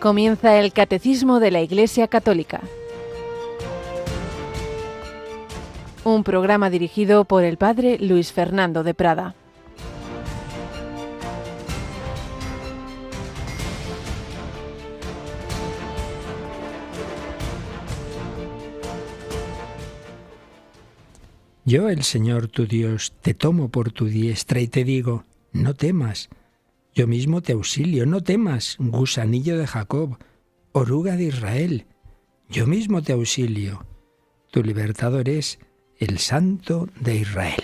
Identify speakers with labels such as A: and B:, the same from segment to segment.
A: Comienza el Catecismo de la Iglesia Católica. Un programa dirigido por el Padre Luis Fernando de Prada.
B: Yo, el Señor tu Dios, te tomo por tu diestra y te digo, no temas. Yo mismo te auxilio, no temas, gusanillo de Jacob, oruga de Israel. Yo mismo te auxilio. Tu libertador es el Santo de Israel.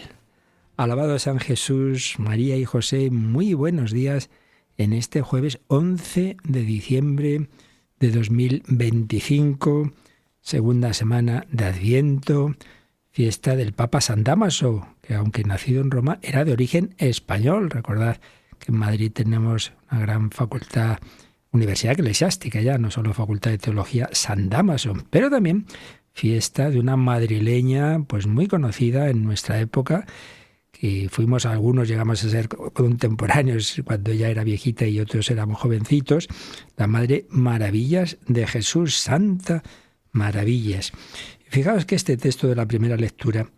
B: Alabado San Jesús, María y José, muy buenos días en este jueves 11 de diciembre de 2025, segunda semana de Adviento, fiesta del Papa San Dámaso, que aunque nacido en Roma, era de origen español. Recordad que en Madrid tenemos una gran facultad, universidad eclesiástica ya, no solo facultad de teología, San Dámaso, pero también fiesta de una madrileña pues muy conocida en nuestra época, que fuimos algunos, llegamos a ser contemporáneos cuando ella era viejita y otros éramos jovencitos, la Madre Maravillas de Jesús, Santa Maravillas. Fijaos que este texto de la primera lectura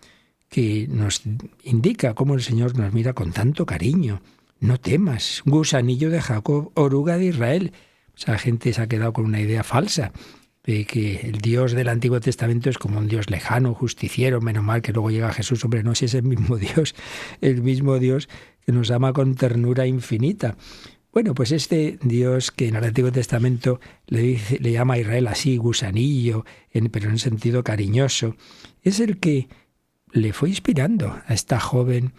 B: que nos indica cómo el Señor nos mira con tanto cariño. No temas, gusanillo de Jacob, oruga de Israel. Esa gente se ha quedado con una idea falsa de que el Dios del Antiguo Testamento es como un Dios lejano, justiciero, menos mal que luego llega Jesús. Hombre, no, si es el mismo Dios que nos ama con ternura infinita. Bueno, pues este Dios que en el Antiguo Testamento le llama a Israel así, gusanillo, pero en sentido cariñoso, es el que le fue inspirando a esta joven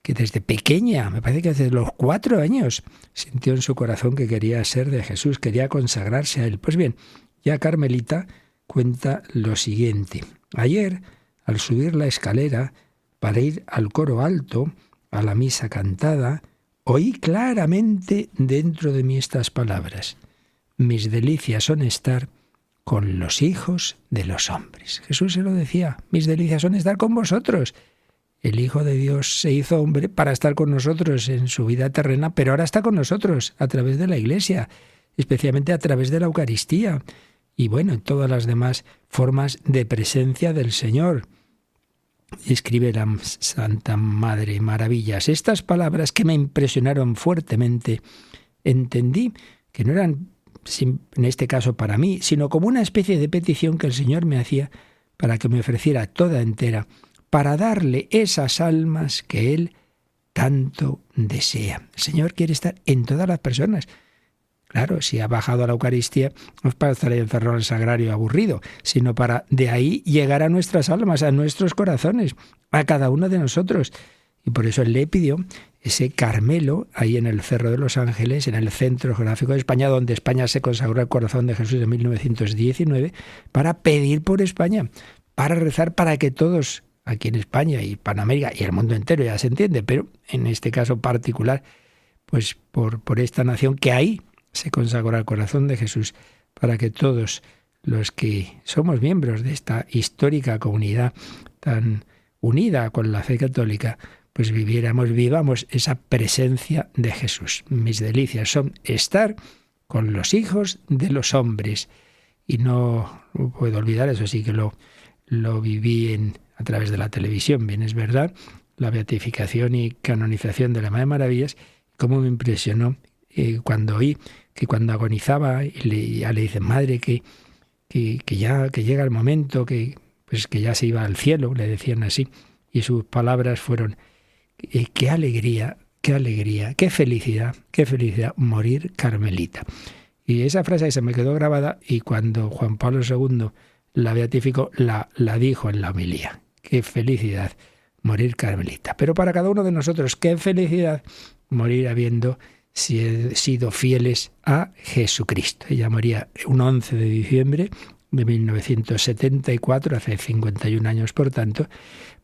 B: que desde pequeña, me parece que desde los 4 años, sintió en su corazón que quería ser de Jesús, quería consagrarse a él. Pues bien, ya Carmelita cuenta lo siguiente. Ayer, al subir la escalera para ir al coro alto, a la misa cantada, oí claramente dentro de mí estas palabras: mis delicias son estar con los hijos de los hombres. Jesús se lo decía, mis delicias son estar con vosotros. El Hijo de Dios se hizo hombre para estar con nosotros en su vida terrena, pero ahora está con nosotros a través de la Iglesia, especialmente a través de la Eucaristía y bueno, en todas las demás formas de presencia del Señor. Escribe la Santa Madre Maravillas. Estas palabras que me impresionaron fuertemente, entendí que no eran, en este caso para mí, sino como una especie de petición que el Señor me hacía para que me ofreciera toda entera, para darle esas almas que Él tanto desea. El Señor quiere estar en todas las personas. Claro, si ha bajado a la Eucaristía, no es para estar ahí encerrado en el sagrario aburrido, sino para de ahí llegar a nuestras almas, a nuestros corazones, a cada uno de nosotros. Y por eso Él le pidió ese Carmelo, ahí en el Cerro de los Ángeles, en el centro geográfico de España, donde España se consagró al corazón de Jesús en 1919, para pedir por España, para rezar para que todos aquí en España y Panamérica y el mundo entero, ya se entiende, pero en este caso particular, pues por esta nación que ahí se consagró al corazón de Jesús, para que todos los que somos miembros de esta histórica comunidad tan unida con la fe católica, pues vivamos esa presencia de Jesús. Mis delicias son estar con los hijos de los hombres. Y no puedo olvidar, eso sí que lo viví a través de la televisión, bien es verdad, la beatificación y canonización de la Madre Maravillas, cómo me impresionó cuando oí que cuando agonizaba y ya le dicen, madre, que llega el momento, que ya se iba al cielo, le decían así, y sus palabras fueron, qué alegría, qué felicidad morir Carmelita. Y esa frase se me quedó grabada y cuando Juan Pablo II la beatificó, la dijo en la homilía. Qué felicidad morir Carmelita. Pero para cada uno de nosotros, qué felicidad morir habiendo sido fieles a Jesucristo. Ella moría un 11 de diciembre de 1974, hace 51 años, por tanto,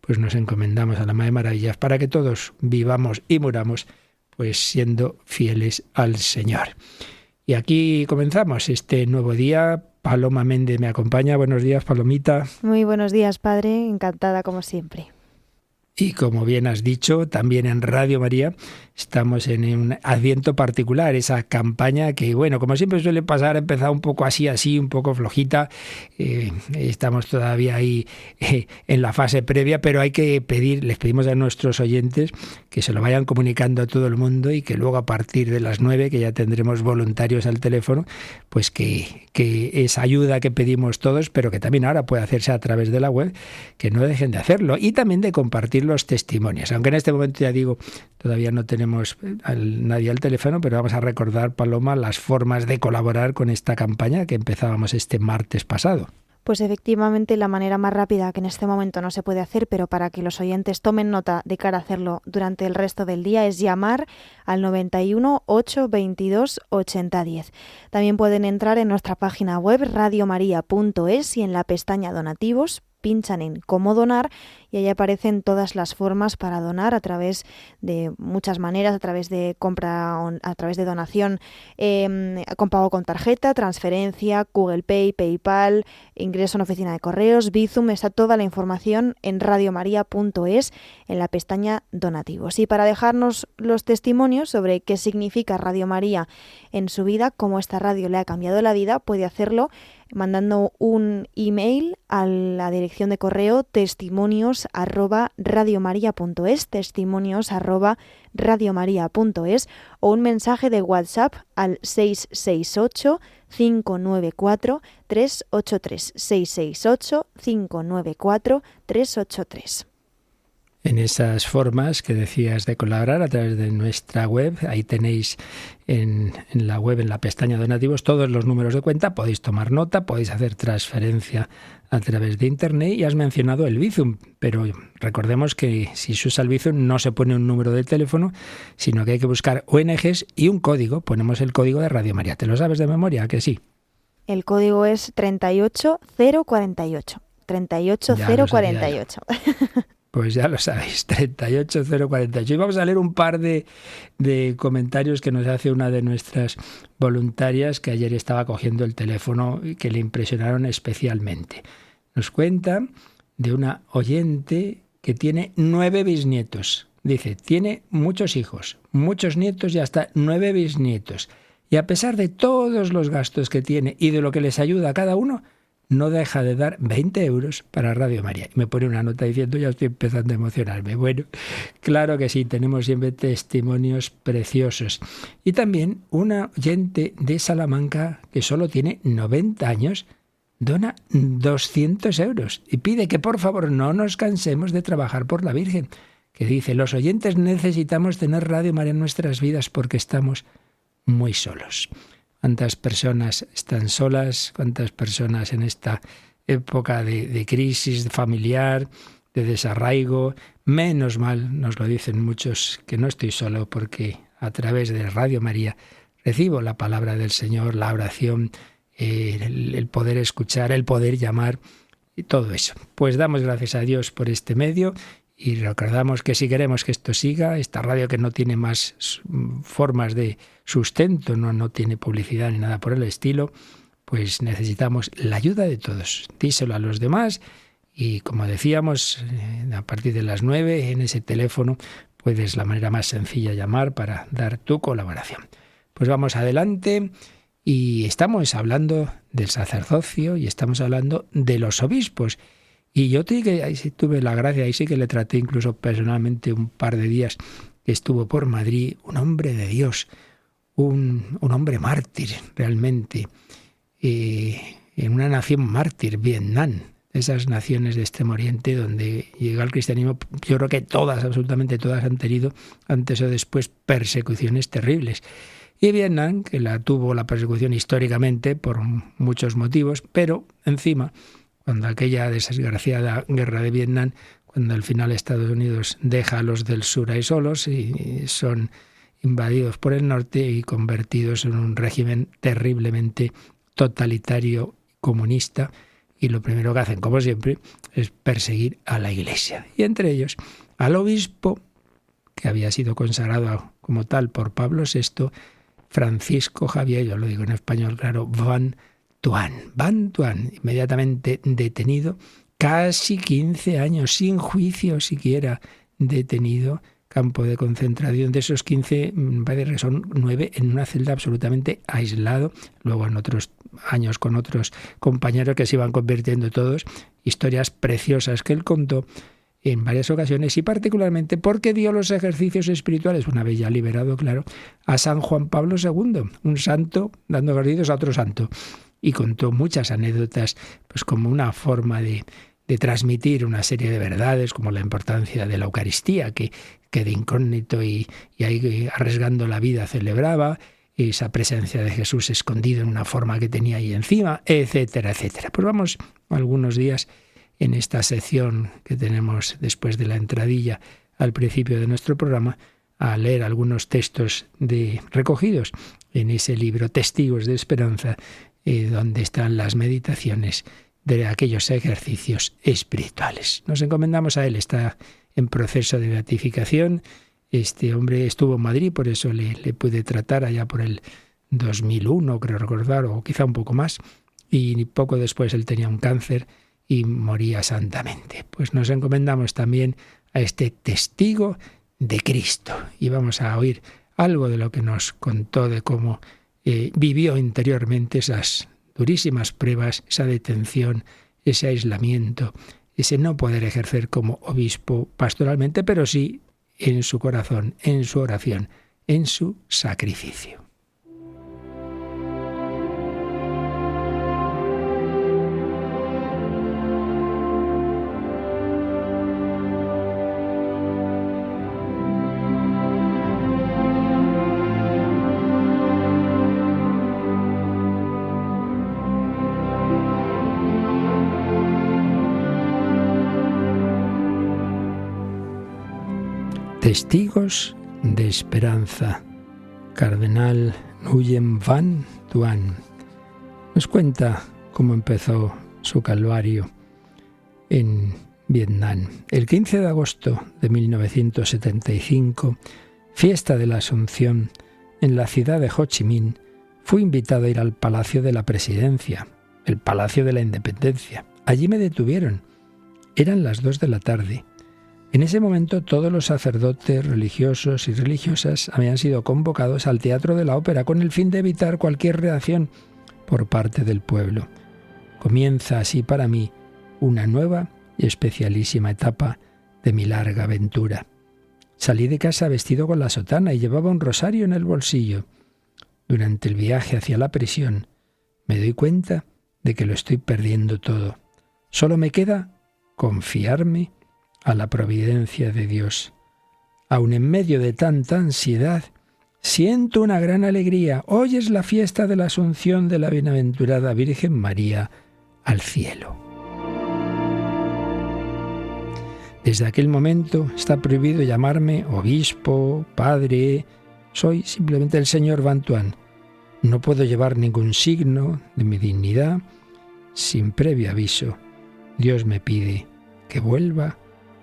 B: pues nos encomendamos a la Madre Maravillas para que todos vivamos y muramos pues siendo fieles al Señor. Y aquí comenzamos este nuevo día. Paloma Méndez me acompaña. Buenos días, Palomita.
C: Muy buenos días, Padre. Encantada como siempre.
B: Y como bien has dicho, también en Radio María estamos en un Adviento particular, esa campaña que, bueno, como siempre suele pasar, ha empezado un poco así, un poco flojita. Estamos todavía ahí en la fase previa, pero hay que les pedimos a nuestros oyentes que se lo vayan comunicando a todo el mundo y que luego a partir de las 9, que ya tendremos voluntarios al teléfono, pues que esa ayuda que pedimos todos, pero que también ahora puede hacerse a través de la web, que no dejen de hacerlo. Y también de compartir los testimonios. Aunque en este momento, ya digo, todavía no tenemos nadie al teléfono, pero vamos a recordar, Paloma, las formas de colaborar con esta campaña que empezábamos este martes pasado.
C: Pues efectivamente la manera más rápida, que en este momento no se puede hacer, pero para que los oyentes tomen nota de cara a hacerlo durante el resto del día, es llamar al 91 822 8010. También pueden entrar en nuestra página web radiomaria.es y en la pestaña Donativos pinchan en Cómo donar y ahí aparecen todas las formas para donar a través de muchas maneras, a través de compra, a través de donación con pago con tarjeta, transferencia, Google Pay, PayPal, ingreso en oficina de correos, Bizum. Está toda la información en radiomaria.es en la pestaña Donativos. Y para dejarnos los testimonios sobre qué significa Radio María en su vida, cómo esta radio le ha cambiado la vida, puede hacerlo mandando un email a la dirección de correo testimonios@radiomaria.es, testimonios@radiomaria.es, o un mensaje de WhatsApp al 668 594 383, 668 594 383.
B: En esas formas que decías de colaborar a través de nuestra web, ahí tenéis en la web, en la pestaña Donativos, todos los números de cuenta, podéis tomar nota, podéis hacer transferencia a través de Internet y has mencionado el Bizum, pero recordemos que si se usa el Bizum no se pone un número de teléfono, sino que hay que buscar ONGs y un código, ponemos el código de Radio María. ¿Te lo sabes de memoria? ¿A que sí?
C: El código es 38048, 38048.
B: Pues ya lo sabéis, 38048. Y vamos a leer un par de comentarios que nos hace una de nuestras voluntarias que ayer estaba cogiendo el teléfono y que le impresionaron especialmente. Nos cuenta de una oyente que tiene 9 bisnietos. Dice, tiene muchos hijos, muchos nietos y hasta 9 bisnietos. Y a pesar de todos los gastos que tiene y de lo que les ayuda a cada uno, no deja de dar 20 euros para Radio María. Y me pone una nota diciendo, ya estoy empezando a emocionarme. Bueno, claro que sí, tenemos siempre testimonios preciosos. Y también una oyente de Salamanca que solo tiene 90 años, dona 200 euros y pide que por favor no nos cansemos de trabajar por la Virgen, que dice, los oyentes necesitamos tener Radio María en nuestras vidas porque estamos muy solos. ¿Cuántas personas están solas? ¿Cuántas personas en esta época de crisis familiar, de desarraigo? Menos mal, nos lo dicen muchos, que no estoy solo porque a través de Radio María recibo la palabra del Señor, la oración, el poder escuchar, el poder llamar y todo eso. Pues damos gracias a Dios por este medio. Y recordamos que si queremos que esto siga, esta radio que no tiene más formas de sustento, no tiene publicidad ni nada por el estilo, pues necesitamos la ayuda de todos. Díselo a los demás y, como decíamos, a partir de las 9 en ese teléfono puedes, la manera más sencilla, llamar para dar tu colaboración. Pues vamos adelante y estamos hablando del sacerdocio y estamos hablando de los obispos. Y yo ahí sí tuve la gracia, ahí sí que le traté incluso personalmente un par de días que estuvo por Madrid, un hombre de Dios, un hombre mártir realmente, en una nación mártir, Vietnam, esas naciones de Extremo Oriente donde llega el cristianismo. Yo creo que todas, absolutamente todas, han tenido antes o después persecuciones terribles. Y Vietnam, que tuvo la persecución históricamente por muchos motivos, pero encima, cuando aquella desgraciada guerra de Vietnam, cuando al final Estados Unidos deja a los del sur ahí solos y son invadidos por el norte y convertidos en un régimen terriblemente totalitario, comunista, y lo primero que hacen, como siempre, es perseguir a la Iglesia. Y entre ellos al obispo, que había sido consagrado como tal por Pablo VI, Francisco Javier, yo lo digo en español, claro, Van Tuan, inmediatamente detenido, casi 15 años, sin juicio siquiera, detenido, campo de concentración. De esos 15, me parece que son 9 en una celda absolutamente aislado. Luego en otros años con otros compañeros que se iban convirtiendo todos. Historias preciosas que él contó en varias ocasiones, y particularmente porque dio los ejercicios espirituales, una vez ya liberado, claro, a San Juan Pablo II, un santo dando ejercicios a otro santo. Y contó muchas anécdotas, pues como una forma de transmitir una serie de verdades, como la importancia de la Eucaristía, que de incógnito y ahí arriesgando la vida celebraba, esa presencia de Jesús escondido en una forma que tenía ahí encima, etcétera, etcétera. Pues vamos algunos días en esta sección que tenemos después de la entradilla al principio de nuestro programa, a leer algunos textos recogidos en ese libro Testigos de Esperanza, donde están las meditaciones de aquellos ejercicios espirituales. Nos encomendamos a él, está en proceso de beatificación. Este hombre estuvo en Madrid, por eso le pude tratar allá por el 2001, creo recordar, o quizá un poco más, y poco después él tenía un cáncer y moría santamente. Pues nos encomendamos también a este testigo de Cristo, y vamos a oír algo de lo que nos contó de cómo vivió interiormente esas durísimas pruebas, esa detención, ese aislamiento, ese no poder ejercer como obispo pastoralmente, pero sí en su corazón, en su oración, en su sacrificio. Testigos de Esperanza, Cardenal Nguyen Van Thuan. Nos cuenta cómo empezó su calvario en Vietnam. El 15 de agosto de 1975, fiesta de la Asunción, en la ciudad de Ho Chi Minh, fui invitado a ir al Palacio de la Presidencia, el Palacio de la Independencia. Allí me detuvieron. Eran las 2 de la tarde. En ese momento todos los sacerdotes religiosos y religiosas habían sido convocados al Teatro de la Ópera con el fin de evitar cualquier reacción por parte del pueblo. Comienza así para mí una nueva y especialísima etapa de mi larga aventura. Salí de casa vestido con la sotana y llevaba un rosario en el bolsillo. Durante el viaje hacia la prisión me doy cuenta de que lo estoy perdiendo todo. Solo me queda confiarme a la providencia de Dios. Aun en medio de tanta ansiedad, siento una gran alegría. Hoy es la fiesta de la Asunción de la Bienaventurada Virgen María al cielo. Desde aquel momento está prohibido llamarme obispo, padre. Soy simplemente el señor Van Thuan. No puedo llevar ningún signo de mi dignidad sin previo aviso. Dios me pide que vuelva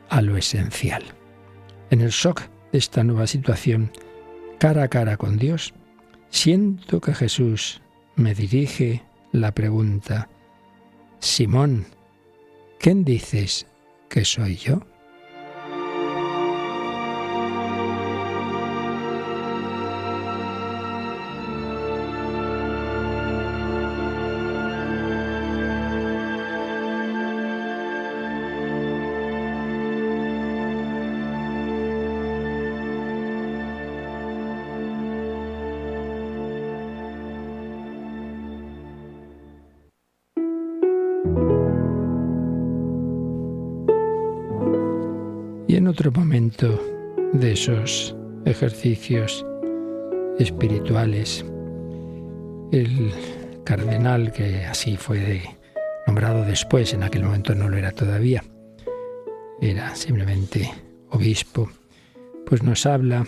B: a lo esencial. En el shock de esta nueva situación, cara a cara con Dios, siento que Jesús me dirige la pregunta: Simón, ¿quién dices que soy yo? Y en otro momento de esos ejercicios espirituales, el cardenal, que así fue nombrado después, en aquel momento no lo era todavía, era simplemente obispo, pues nos habla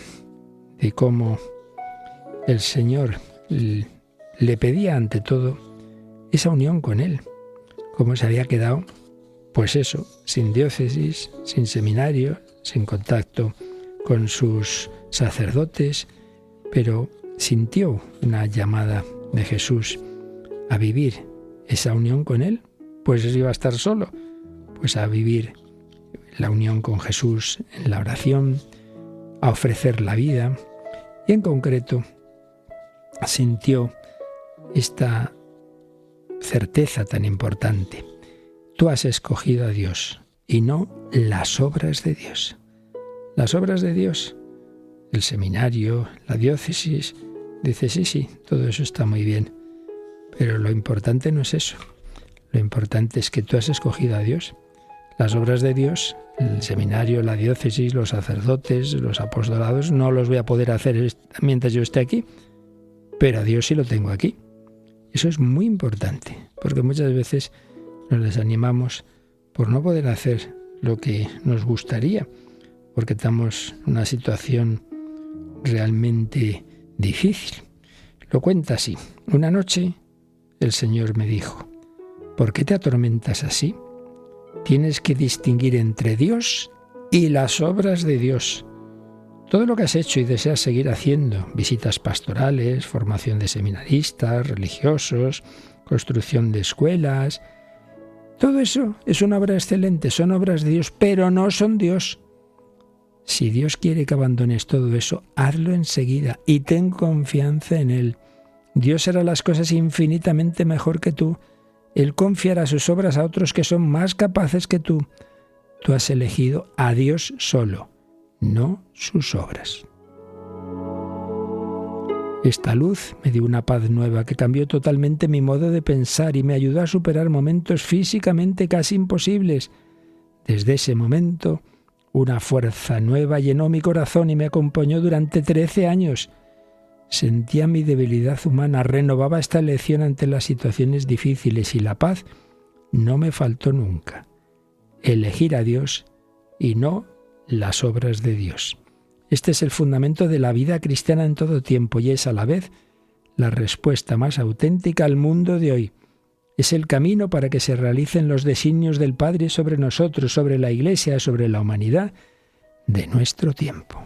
B: de cómo el Señor le pedía ante todo esa unión con Él, cómo se había quedado, pues eso, sin diócesis, sin seminario, sin contacto con sus sacerdotes, pero sintió una llamada de Jesús a vivir esa unión con Él. Pues iba a estar solo, pues a vivir la unión con Jesús, en la oración, a ofrecer la vida, y en concreto sintió esta certeza tan importante. Tú has escogido a Dios y no las obras de Dios. Las obras de Dios, el seminario, la diócesis, dice sí, todo eso está muy bien, pero lo importante no es eso. Lo importante es que tú has escogido a Dios. Las obras de Dios, el seminario, la diócesis, los sacerdotes, los apostolados, no los voy a poder hacer mientras yo esté aquí, pero a Dios sí lo tengo aquí. Eso es muy importante, porque muchas veces nos desanimamos por no poder hacer lo que nos gustaría, porque estamos en una situación realmente difícil. Lo cuenta así. Una noche el Señor me dijo: ¿por qué te atormentas así? Tienes que distinguir entre Dios y las obras de Dios. Todo lo que has hecho y deseas seguir haciendo, visitas pastorales, formación de seminaristas, religiosos, construcción de escuelas, todo eso es una obra excelente, son obras de Dios, pero no son Dios. Si Dios quiere que abandones todo eso, hazlo enseguida y ten confianza en Él. Dios hará las cosas infinitamente mejor que tú. Él confiará sus obras a otros que son más capaces que tú. Tú has elegido a Dios solo, no sus obras. Esta luz me dio una paz nueva que cambió totalmente mi modo de pensar y me ayudó a superar momentos físicamente casi imposibles. Desde ese momento, una fuerza nueva llenó mi corazón y me acompañó durante 13 años. Sentía mi debilidad humana, renovaba esta elección ante las situaciones difíciles y la paz no me faltó nunca. Elegir a Dios y no las obras de Dios. Este es el fundamento de la vida cristiana en todo tiempo y es a la vez la respuesta más auténtica al mundo de hoy. Es el camino para que se realicen los designios del Padre sobre nosotros, sobre la Iglesia, sobre la humanidad de nuestro tiempo.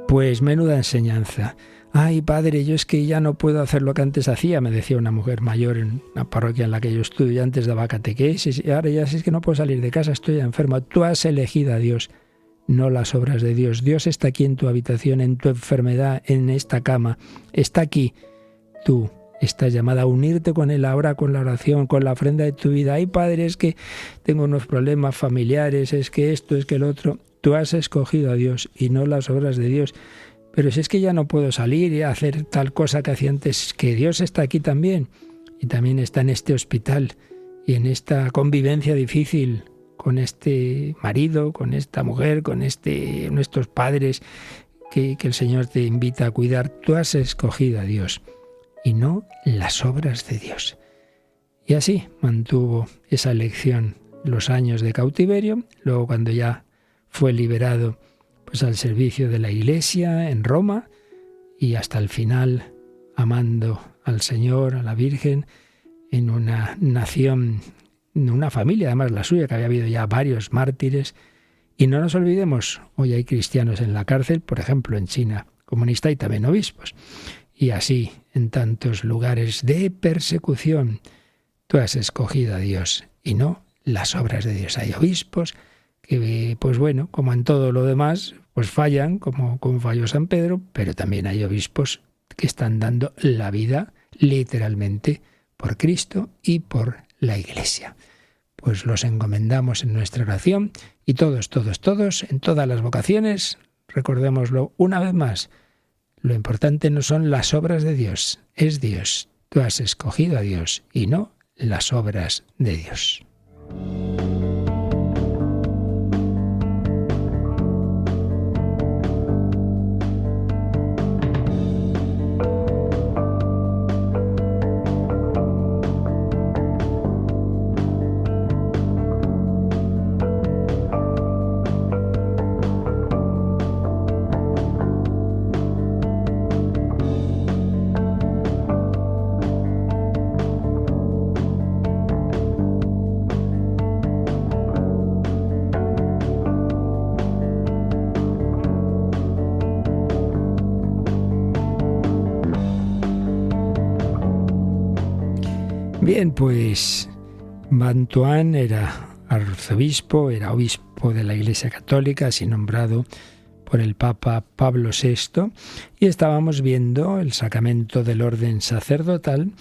B: Pues menuda enseñanza. Ay, padre, yo es que ya no puedo hacer lo que antes hacía, me decía una mujer mayor en la parroquia en la que yo estudio. Yo antes daba catequesis y ahora ya es que no puedo salir de casa, estoy enfermo. Tú has elegido a Dios, no las obras de Dios. Dios está aquí en tu habitación, en tu enfermedad, en esta cama. Está aquí. Tú estás llamada a unirte con Él ahora con la oración, con la ofrenda de tu vida. Ay, padre, es que tengo unos problemas familiares, es que esto, es que el otro. Tú has escogido a Dios y no las obras de Dios. Pero si es que ya no puedo salir y hacer tal cosa que hacía antes, que Dios está aquí también. Y también está en este hospital y en esta convivencia difícil con este marido, con esta mujer, con nuestros padres que el Señor te invita a cuidar. Tú has escogido a Dios y no las obras de Dios. Y así mantuvo esa elección los años de cautiverio. Luego, cuando ya fue liberado, pues al servicio de la Iglesia en Roma y hasta el final amando al Señor, a la Virgen, en una nación, en una familia, además la suya, que había habido ya varios mártires. Y no nos olvidemos, hoy hay cristianos en la cárcel, por ejemplo en China comunista, y también obispos. Y así en tantos lugares de persecución. Tú has escogido a Dios y no las obras de Dios. Hay obispos que, pues bueno, como en todo lo demás, pues fallan, como falló San Pedro, pero también hay obispos que están dando la vida literalmente por Cristo y por la Iglesia. Pues los encomendamos en nuestra oración y todos, en todas las vocaciones, recordémoslo una vez más, lo importante no son las obras de Dios, es Dios. Tú has escogido a Dios y no las obras de Dios. Bien, pues Bantuán era arzobispo, era obispo de la Iglesia Católica, así nombrado por el Papa Pablo VI, y estábamos viendo el sacramento del orden sacerdotal,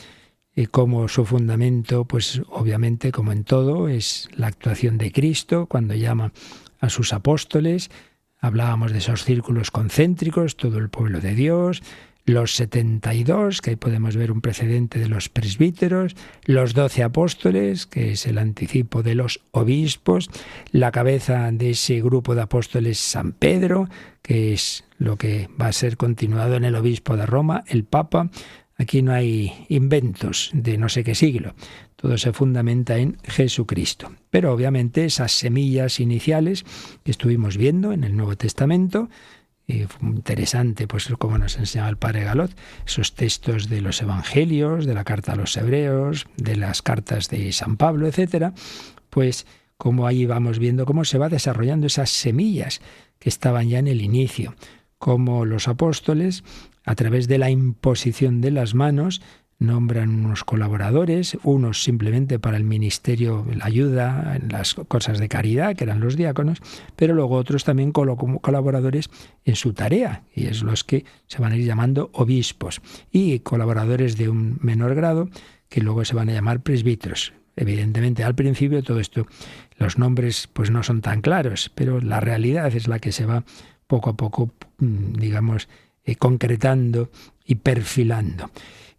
B: y como su fundamento, pues obviamente, como en todo, es la actuación de Cristo cuando llama a sus apóstoles. Hablábamos de esos círculos concéntricos, todo el pueblo de Dios, los 72, que ahí podemos ver un precedente de los presbíteros, los 12 apóstoles, que es el anticipo de los obispos, la cabeza de ese grupo de apóstoles San Pedro, que es lo que va a ser continuado en el obispo de Roma, el Papa. Aquí no hay inventos de no sé qué siglo, todo se fundamenta en Jesucristo. Pero obviamente esas semillas iniciales que estuvimos viendo en el Nuevo Testamento, fue muy interesante, pues como nos enseñaba el padre Galot, esos textos de los evangelios, de la carta a los hebreos, de las cartas de San Pablo, etcétera, pues como ahí vamos viendo cómo se va desarrollando esas semillas que estaban ya en el inicio, como los apóstoles, a través de la imposición de las manos, nombran unos colaboradores, unos simplemente para el ministerio, la ayuda en las cosas de caridad, que eran los diáconos, pero luego otros también como colaboradores en su tarea, y es los que se van a ir llamando obispos, y colaboradores de un menor grado, que luego se van a llamar presbíteros. Evidentemente, al principio todo esto, los nombres pues no son tan claros, pero la realidad es la que se va poco a poco, digamos, concretando y perfilando.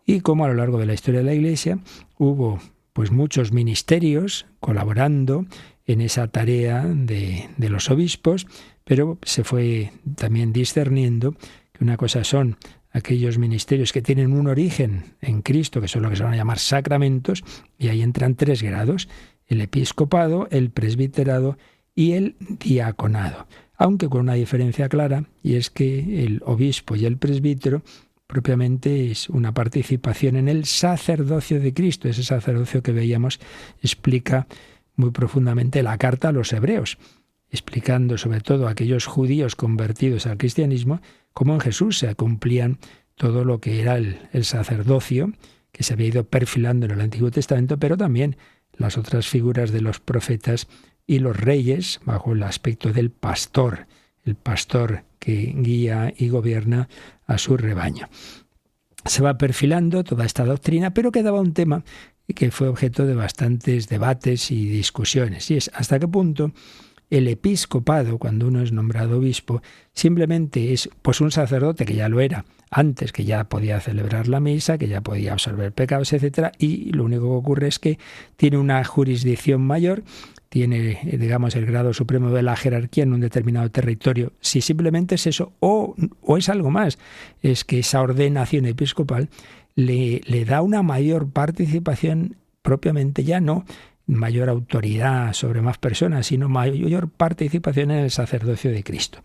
B: Y como a lo largo de la historia de la Iglesia hubo pues muchos ministerios colaborando en esa tarea de los obispos, pero se fue también discerniendo que una cosa son aquellos ministerios que tienen un origen en Cristo, que son lo que se van a llamar sacramentos, y ahí entran 3 grados, el episcopado, el presbiterado y el diaconado, aunque con una diferencia clara, y es que el obispo y el presbítero propiamente es una participación en el sacerdocio de Cristo. Ese sacerdocio que veíamos explica muy profundamente la carta a los hebreos, explicando sobre todo a aquellos judíos convertidos al cristianismo, cómo en Jesús se cumplían todo lo que era el sacerdocio, que se había ido perfilando en el Antiguo Testamento, pero también las otras figuras de los profetas y los reyes, bajo el aspecto del pastor, el pastor que guía y gobierna a su rebaño. Se va perfilando toda esta doctrina, pero quedaba un tema que fue objeto de bastantes debates y discusiones, y es hasta qué punto el episcopado, cuando uno es nombrado obispo, simplemente es pues un sacerdote que ya lo era antes, que ya podía celebrar la misa, que ya podía absolver pecados, etcétera, y lo único que ocurre es que tiene una jurisdicción mayor, tiene, digamos, el grado supremo de la jerarquía en un determinado territorio. Si simplemente es eso, o es algo más, es que esa ordenación episcopal le da una mayor participación, propiamente ya no mayor autoridad sobre más personas, sino mayor participación en el sacerdocio de Cristo.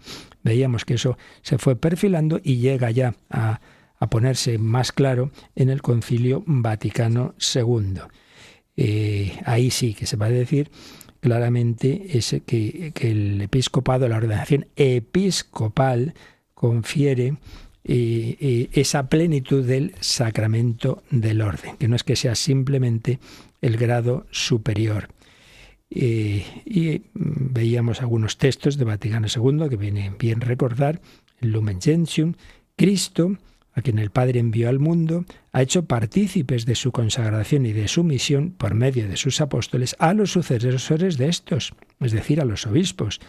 B: Veíamos que eso se fue perfilando y llega ya a ponerse más claro en el Concilio Vaticano II. Ahí sí que se va a decir claramente es que el episcopado, la ordenación episcopal, confiere esa plenitud del sacramento del orden, que no es que sea simplemente el grado superior. Y veíamos algunos textos de Vaticano II que viene bien recordar, el Lumen Gentium. Cristo, a quien el Padre envió al mundo, ha hecho partícipes de su consagración y de su misión por medio de sus apóstoles a los sucesores de estos, es decir, a los obispos,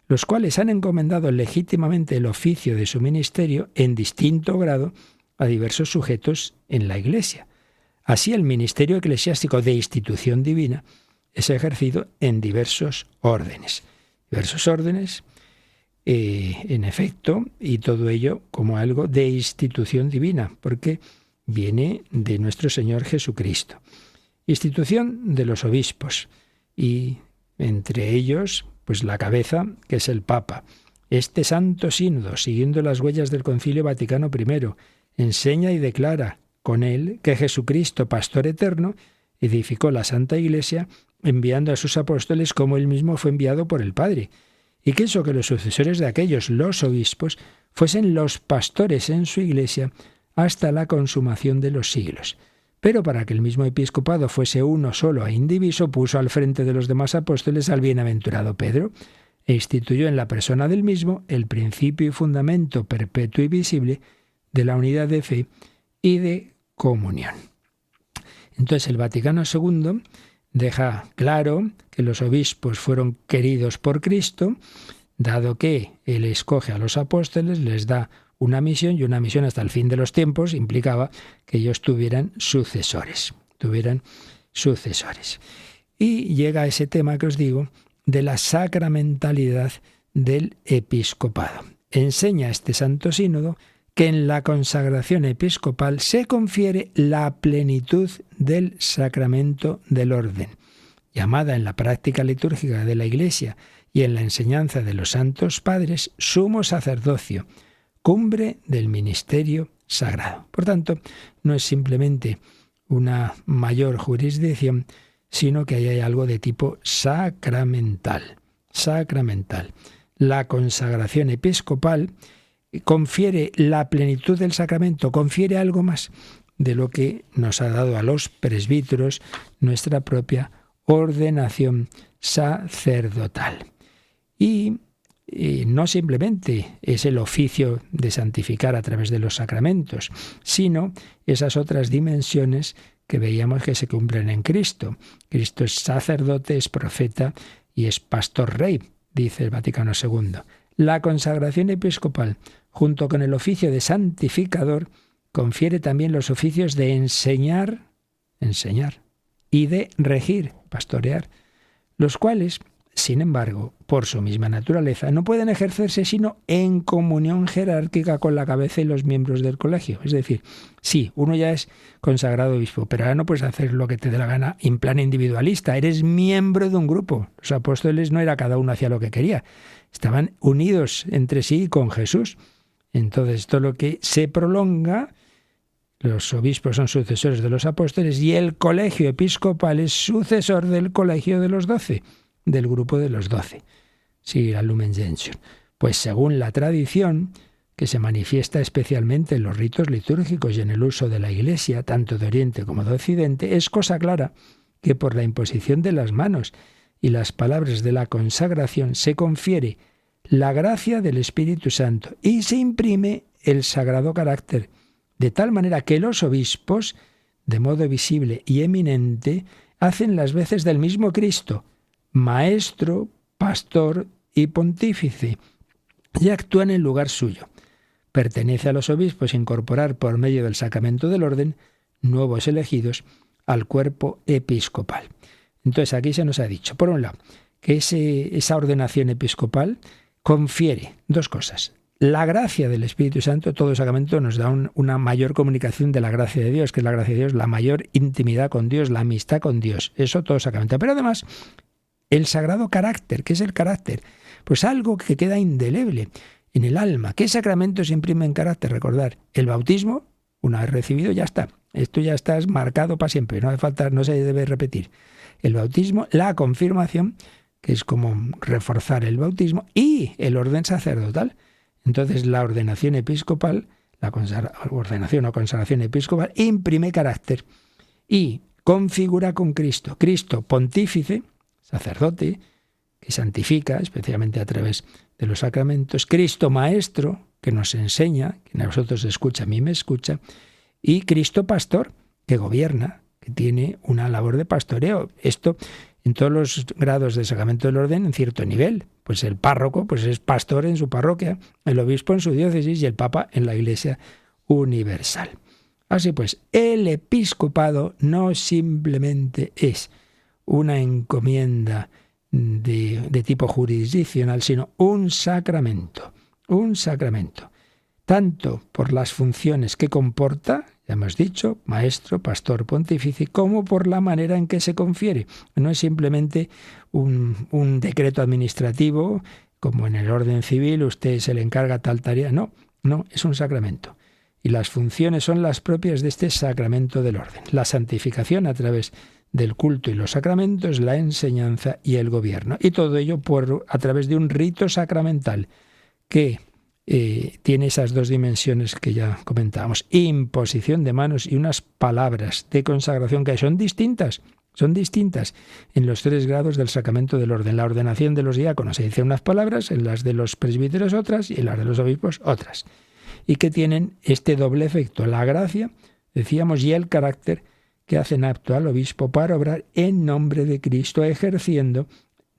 B: los cuales han encomendado legítimamente el oficio de su ministerio en distinto grado a diversos sujetos en la Iglesia. Así, el ministerio eclesiástico de institución divina es ejercido en diversos órdenes. Diversos órdenes, en efecto, y todo ello como algo de institución divina, porque viene de nuestro Señor Jesucristo. Institución de los obispos, y entre ellos, pues la cabeza, que es el Papa. Este Santo Sínodo, siguiendo las huellas del Concilio Vaticano I, enseña y declara con él que Jesucristo, pastor eterno, edificó la Santa Iglesia enviando a sus apóstoles como él mismo fue enviado por el Padre, y quiso que los sucesores de aquellos, los obispos, fuesen los pastores en su Iglesia hasta la consumación de los siglos. Pero para que el mismo episcopado fuese uno solo e indiviso, puso al frente de los demás apóstoles al bienaventurado Pedro, e instituyó en la persona del mismo el principio y fundamento perpetuo y visible de la unidad de fe y de comunión. Entonces el Vaticano II deja claro que los obispos fueron queridos por Cristo, dado que Él escoge a los apóstoles, les da una misión, y una misión hasta el fin de los tiempos implicaba que ellos tuvieran sucesores. Y llega ese tema que os digo de la sacramentalidad del episcopado. Enseña este Santo Sínodo que en la consagración episcopal se confiere la plenitud del sacramento del orden, llamada en la práctica litúrgica de la Iglesia y en la enseñanza de los santos padres sumo sacerdocio, cumbre del ministerio sagrado. Por tanto, no es simplemente una mayor jurisdicción, sino que ahí hay algo de tipo sacramental. La consagración episcopal confiere la plenitud del sacramento, confiere algo más de lo que nos ha dado a los presbíteros nuestra propia ordenación sacerdotal. Y no simplemente es el oficio de santificar a través de los sacramentos, sino esas otras dimensiones que veíamos que se cumplen en Cristo. Cristo es sacerdote, es profeta y es pastor rey, dice el Vaticano II. La consagración episcopal, junto con el oficio de santificador, confiere también los oficios de enseñar, y de regir, pastorear, los cuales, sin embargo, por su misma naturaleza, no pueden ejercerse sino en comunión jerárquica con la cabeza y los miembros del colegio. Es decir, sí, uno ya es consagrado obispo, pero ahora no puedes hacer lo que te dé la gana en plan individualista. Eres miembro de un grupo. Los apóstoles no era cada uno hacía lo que quería. Estaban unidos entre sí con Jesús. Entonces, todo lo que se prolonga, los obispos son sucesores de los apóstoles y el colegio episcopal es sucesor del colegio de los 12. Del grupo de los 12. Sí, la Lumen Gentium. Pues según la tradición, que se manifiesta especialmente en los ritos litúrgicos y en el uso de la Iglesia, tanto de Oriente como de Occidente, es cosa clara que por la imposición de las manos y las palabras de la consagración se confiere la gracia del Espíritu Santo y se imprime el sagrado carácter, de tal manera que los obispos, de modo visible y eminente, hacen las veces del mismo Cristo, maestro, pastor y pontífice, y actúan en lugar suyo. Pertenece a los obispos incorporar por medio del sacramento del orden nuevos elegidos al cuerpo episcopal. Entonces aquí se nos ha dicho, por un lado, que esa ordenación episcopal confiere dos cosas. La gracia del Espíritu Santo, todo sacramento nos da una mayor comunicación de la gracia de Dios, que es la gracia de Dios, la mayor intimidad con Dios, la amistad con Dios. Eso todo sacramento. Pero además, el sagrado carácter. ¿Qué es el carácter? Pues algo que queda indeleble en el alma. ¿Qué sacramento se imprime en carácter? Recordar, el bautismo, una vez recibido, ya está. Esto ya está marcado para siempre. No hace falta, no se debe repetir. El bautismo, la confirmación, que es como reforzar el bautismo, y el orden sacerdotal. Entonces la ordenación episcopal, la ordenación o consagración episcopal, imprime carácter y configura con Cristo. Cristo pontífice, sacerdote, que santifica, especialmente a través de los sacramentos. Cristo maestro, que nos enseña, que a vosotros escucha, a mí me escucha. Y Cristo pastor, que gobierna, que tiene una labor de pastoreo. Esto en todos los grados del sacramento del orden en cierto nivel. Pues el párroco pues es pastor en su parroquia, el obispo en su diócesis y el papa en la Iglesia universal. Así pues, el episcopado no simplemente es una encomienda de tipo jurisdiccional, sino un sacramento, tanto por las funciones que comporta, ya hemos dicho, maestro, pastor, pontífice, como por la manera en que se confiere. No es simplemente un decreto administrativo, como en el orden civil, usted se le encarga tal tarea. No, es un sacramento. Y las funciones son las propias de este sacramento del orden. La santificación a través del culto y los sacramentos, la enseñanza y el gobierno. Y todo ello a través de un rito sacramental que tiene esas dos dimensiones que ya comentábamos, imposición de manos y unas palabras de consagración que son distintas en los 3 grados del sacramento del orden. La ordenación de los diáconos se dice unas palabras, en las de los presbíteros otras y en las de los obispos otras, y que tienen este doble efecto, la gracia, decíamos, y el carácter que hacen apto al obispo para obrar en nombre de Cristo, ejerciendo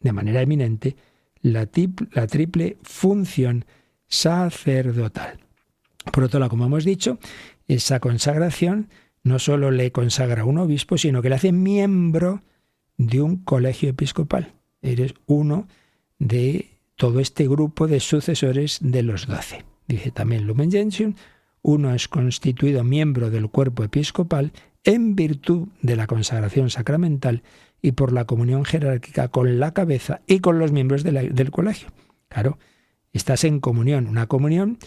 B: de manera eminente la triple función sacerdotal. Por otro lado, como hemos dicho, esa consagración no solo le consagra a un obispo, sino que le hace miembro de un colegio episcopal. Eres uno de todo este grupo de sucesores de los 12. Dice también Lumen Gentium, uno es constituido miembro del cuerpo episcopal en virtud de la consagración sacramental y por la comunión jerárquica con la cabeza y con los miembros del colegio. Claro, estás en comunión, una comunión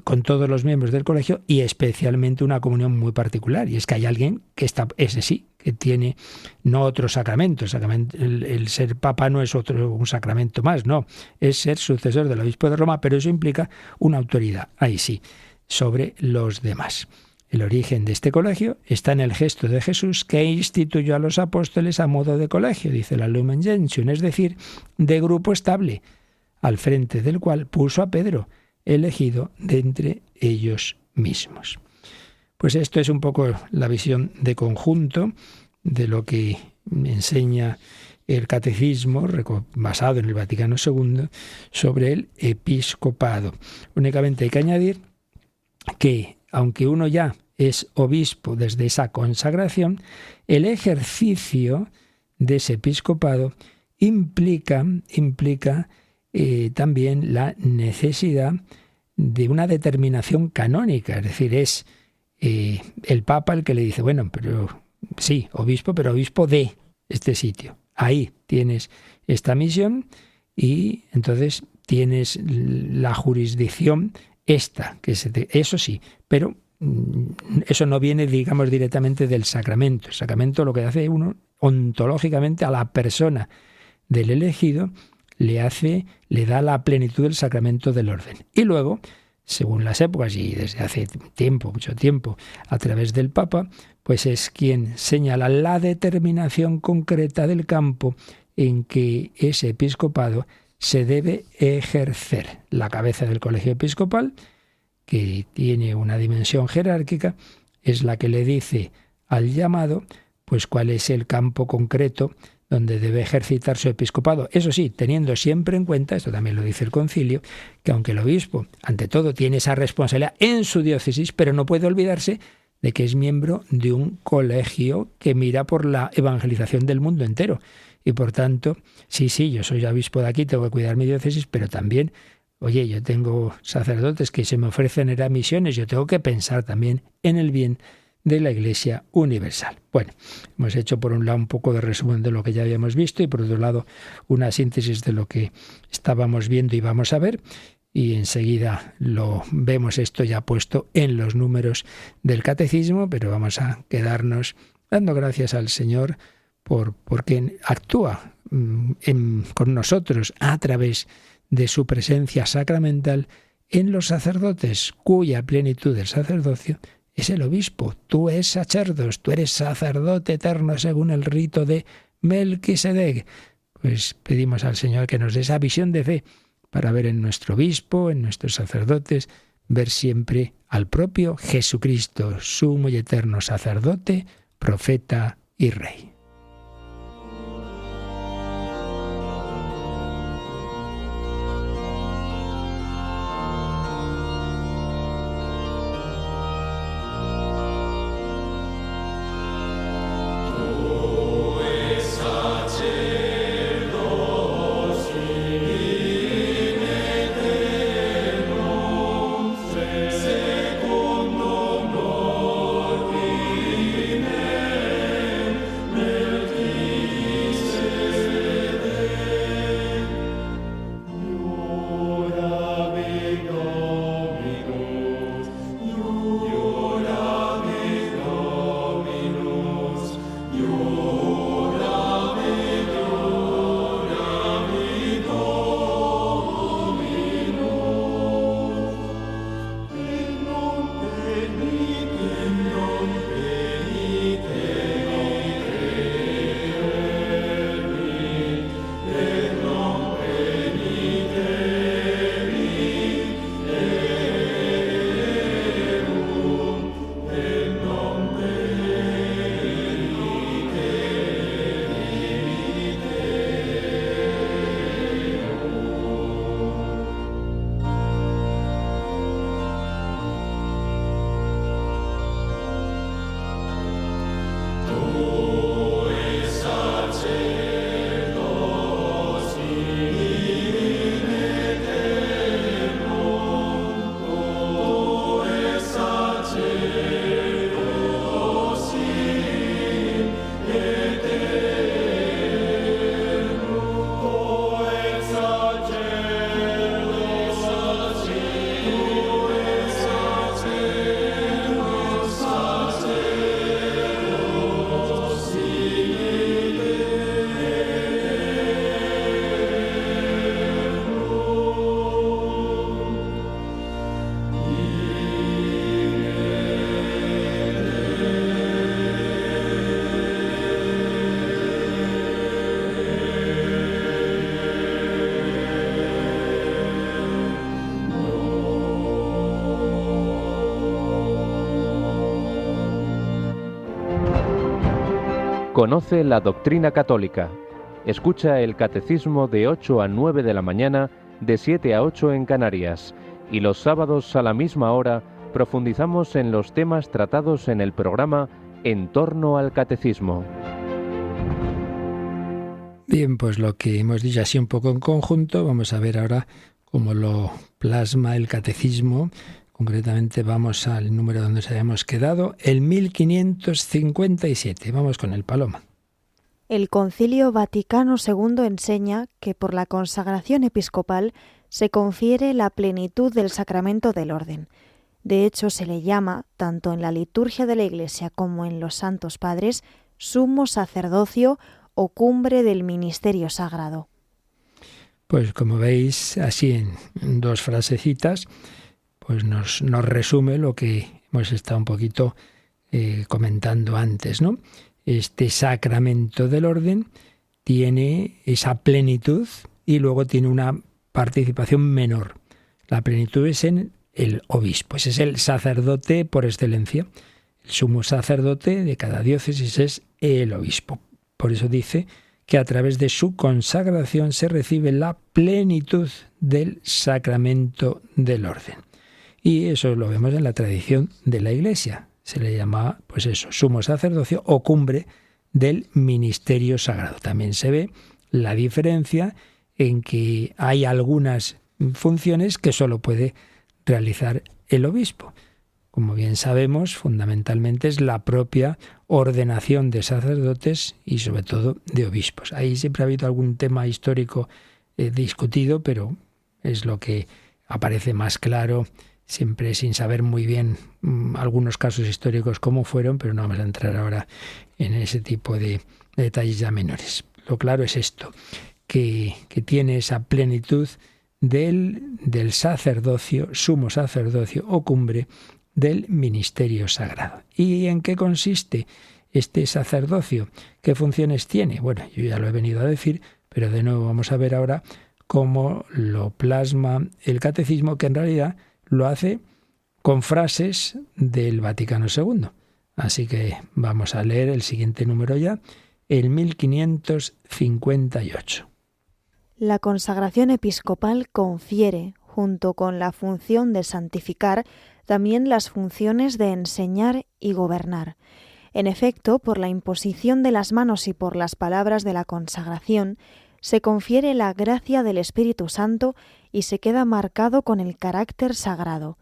B: con todos los miembros del colegio y especialmente una comunión muy particular. Y es que hay alguien que está, ese sí, que tiene no otro sacramento. El ser papa no es un sacramento más, no. Es ser sucesor del obispo de Roma, pero eso implica una autoridad, ahí sí, sobre los demás. El origen de este colegio está en el gesto de Jesús que instituyó a los apóstoles a modo de colegio, dice la Lumen Gentium, es decir, de grupo estable, al frente del cual puso a Pedro, elegido de entre ellos mismos. Pues esto es un poco la visión de conjunto de lo que enseña el catecismo, basado en el Vaticano II, sobre el episcopado. Únicamente hay que añadir que, aunque uno ya es obispo desde esa consagración, el ejercicio de ese episcopado implica también la necesidad de una determinación canónica, es decir, es el Papa el que le dice, bueno, pero sí, obispo, pero obispo de este sitio. Ahí tienes esta misión y entonces tienes la jurisdicción esta, eso sí, pero eso no viene, digamos, directamente del sacramento. El sacramento lo que hace uno ontológicamente a la persona del elegido le da la plenitud del sacramento del orden. Y luego, según las épocas y desde hace tiempo, mucho tiempo, a través del Papa, pues es quien señala la determinación concreta del campo en que ese episcopado se debe ejercer. La cabeza del colegio episcopal, que tiene una dimensión jerárquica, es la que le dice al llamado, pues cuál es el campo concreto donde debe ejercitar su episcopado. Eso sí, teniendo siempre en cuenta, esto también lo dice el concilio, que aunque el obispo, ante todo, tiene esa responsabilidad en su diócesis, pero no puede olvidarse de que es miembro de un colegio que mira por la evangelización del mundo entero. Y por tanto, sí, yo soy obispo de aquí, tengo que cuidar mi diócesis, pero también, oye, yo tengo sacerdotes que se me ofrecen ir a misiones, yo tengo que pensar también en el bien de la Iglesia universal. Bueno, hemos hecho por un lado un poco de resumen de lo que ya habíamos visto y por otro lado una síntesis de lo que estábamos viendo y vamos a ver, y enseguida lo vemos esto ya puesto en los números del catecismo, pero vamos a quedarnos dando gracias al Señor porque actúa con nosotros a través de su presencia sacramental en los sacerdotes, cuya plenitud del sacerdocio es el obispo. Tú eres sacerdos, tú eres sacerdote eterno según el rito de Melquisedec. Pues pedimos al Señor que nos dé esa visión de fe para ver en nuestro obispo, en nuestros sacerdotes, ver siempre al propio Jesucristo, sumo y eterno sacerdote, profeta y rey.
D: Conoce la doctrina católica. Escucha el catecismo de 8 a 9 de la mañana, de 7 a 8 en Canarias. Y los sábados a la misma hora profundizamos en los temas tratados en el programa En torno al catecismo.
B: Bien, pues lo que hemos dicho así un poco en conjunto, vamos a ver ahora cómo lo plasma el catecismo. Concretamente vamos al número donde nos habíamos quedado, el 1557. Vamos con el Paloma.
C: El Concilio Vaticano II enseña que por la consagración episcopal se confiere la plenitud del sacramento del orden. De hecho, se le llama, tanto en la liturgia de la Iglesia como en los Santos Padres, sumo sacerdocio o cumbre del ministerio sagrado.
B: Pues como veis, así en dos frasecitas, pues nos resume lo que hemos estado un poquito comentando antes, ¿no? Este sacramento del orden tiene esa plenitud y luego tiene una participación menor. La plenitud es en el obispo, ese es el sacerdote por excelencia. El sumo sacerdote de cada diócesis es el obispo. Por eso dice que a través de su consagración se recibe la plenitud del sacramento del orden. Y eso lo vemos en la tradición de la Iglesia. Se le llama, pues eso, sumo sacerdocio o cumbre del ministerio sagrado. También se ve la diferencia en que hay algunas funciones que solo puede realizar el obispo. Como bien sabemos, fundamentalmente es la propia ordenación de sacerdotes y sobre todo de obispos. Ahí siempre ha habido algún tema histórico discutido, pero es lo que aparece más claro, siempre sin saber muy bien algunos casos históricos cómo fueron, pero no vamos a entrar ahora en ese tipo de detalles ya menores. Lo claro es esto, que tiene esa plenitud del sacerdocio, sumo sacerdocio o cumbre del ministerio sagrado. ¿Y en qué consiste este sacerdocio? ¿Qué funciones tiene? Bueno, yo ya lo he venido a decir, pero de nuevo vamos a ver ahora cómo lo plasma el catecismo, que en realidad lo hace con frases del Vaticano II. Así que vamos a leer el siguiente número ya, el 1558.
C: La consagración episcopal confiere, junto con la función de santificar, también las funciones de enseñar y gobernar. En efecto, por la imposición de las manos y por las palabras de la consagración, se confiere la gracia del Espíritu Santo y se queda marcado con el carácter sagrado.